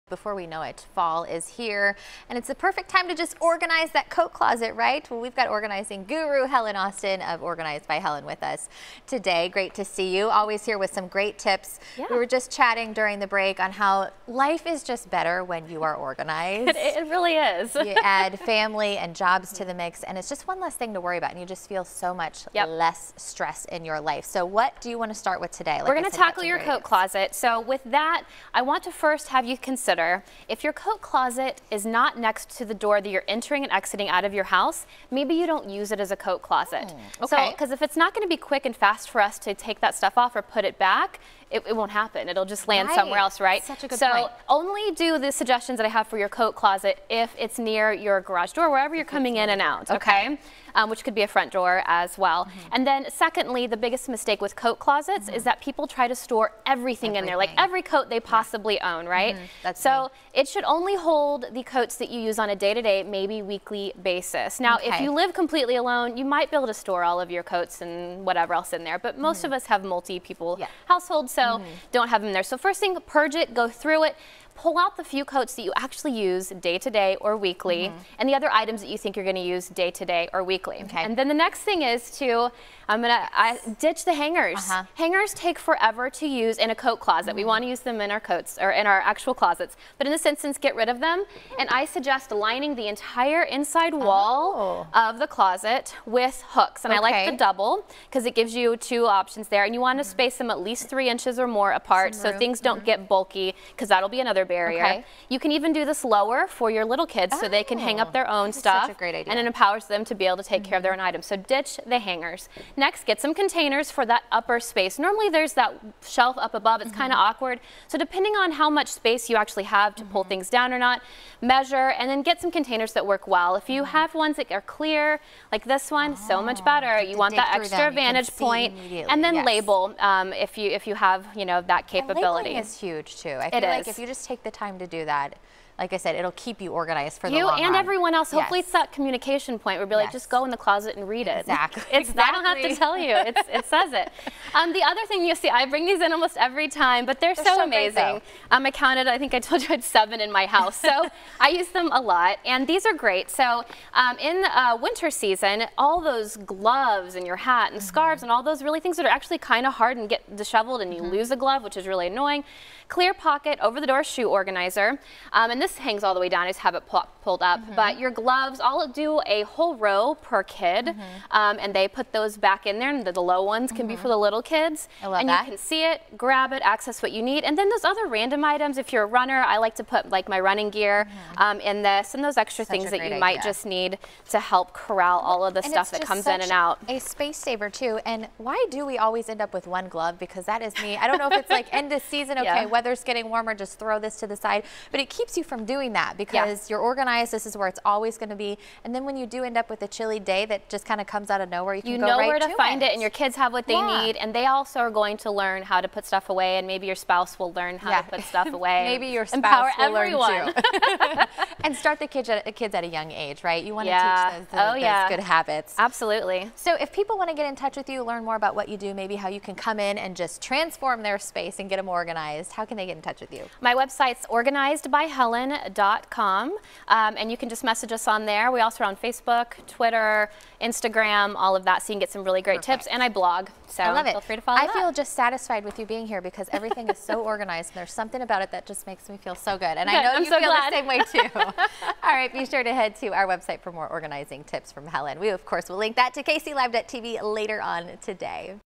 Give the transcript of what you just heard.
Before we know it, fall is here, and it's the perfect time to just organize that coat closet, right? Well, we've got organizing guru Helen Austin of Organized by Helen with us today. Great to see you. Always here with some great tips. Yeah. We were just chatting during the break on how life is just better when you are organized. It really is. You add family and jobs to the mix, and it's just one less thing to worry about, and you just feel so much less stress in your life. So what do you want to start with today? We're going to tackle your coat closet. So with that, I want to first have you consider if your coat closet is not next to the door that you're entering and exiting out of your house, maybe you don't use it as a coat closet. Okay. So, because if it's not going to be quick and fast for us to take that stuff off or put it back, it won't happen. It'll just land somewhere else, right? Such a good point. So only do the suggestions that I have for your coat closet if it's near your garage door, wherever you're coming in and out, okay? Which could be a front door as well. And then secondly, the biggest mistake with coat closets is that people try to store everything in there, like every coat they possibly own, right? That's so it should only hold the coats that you use on a day-to-day, maybe weekly basis. Now, if you live completely alone, you might be able to store all of your coats and whatever else in there, but most of us have multi-people households, so don't have them there. So first thing, purge it, go through it. Pull out the few coats that you actually use day to day or weekly, and the other items that you think you're going to use day to day or weekly. And then the next thing is to, I ditch the hangers. Hangers take forever to use in a coat closet. We want to use them in our coats or in our actual closets, but in this instance, get rid of them. And I suggest lining the entire inside wall of the closet with hooks. And I like the double because it gives you two options there. And you want to space them at least 3 inches or more apart so things don't get bulky, because that'll be another barrier. You can even do this lower for your little kids so they can hang up their own stuff. Such a great idea. And it empowers them to be able to take care of their own items. So ditch the hangers. Next, get some containers for that upper space. Normally there's that shelf up above. It's kind of awkward. So depending on how much space you actually have to pull things down or not, measure and then get some containers that work well. If you have ones that are clear, like this one, so much better. You want that extra vantage point, and then label if you have, you know, that capability. Labeling is huge too. I feel like if you just take the time to do that, like I said, it'll keep you organized for the long run. You and everyone else. Hopefully it's that communication point where we'll be like, just go in the closet and read it. Exactly. I don't have to tell you. It says it. The other thing you see, I bring these in almost every time, but they're so amazing. I counted, I think I told you I had 7 in my house. So I use them a lot, and these are great. So in winter season, all those gloves and your hat and scarves and all those really things that are actually kind of hard and get disheveled and you lose a glove, which is really annoying. Clear pocket over the door shoe organizer. And this hangs all the way down. I just have it pulled up. But your gloves, I'll do a whole row per kid, and they put those back in there, and the low ones can be for the little kids. I love and that. You can see it, grab it, access what you need. And then those other random items, if you're a runner, I like to put like my running gear in this, and those extra things that you might just need to help corral all of the stuff that comes in and out. A space saver too. And why do we always end up with one glove? Because that is me. I don't know if it's like end of season, weather's getting warmer, just throw this to the side. But it keeps you from doing that because you're organized. This is where it's always going to be. And then when you do end up with a chilly day that just kind of comes out of nowhere, you can go right to it. You know where to find it, and your kids have what they need, and they also are going to learn how to put stuff away, and maybe your spouse will learn how to put stuff away. Maybe your spouse will learn too. And start the kids at a young age, right? You want to teach those good habits. Absolutely. So if people want to get in touch with you, learn more about what you do, maybe how you can come in and just transform their space and get them organized, how can they get in touch with you? My website's organizedbyhelen.com, and you can just message us on there. We also are on Facebook, Twitter, Instagram, all of that, so you can get some really great tips, and I blog, so I love it. Feel free to follow I feel just satisfied with you being here because everything is so organized, and there's something about it that just makes me feel so good, and I know you feel the same way too. All right, be sure to head to our website for more organizing tips from Helen. We, of course, will link that to KCLive.tv later on today.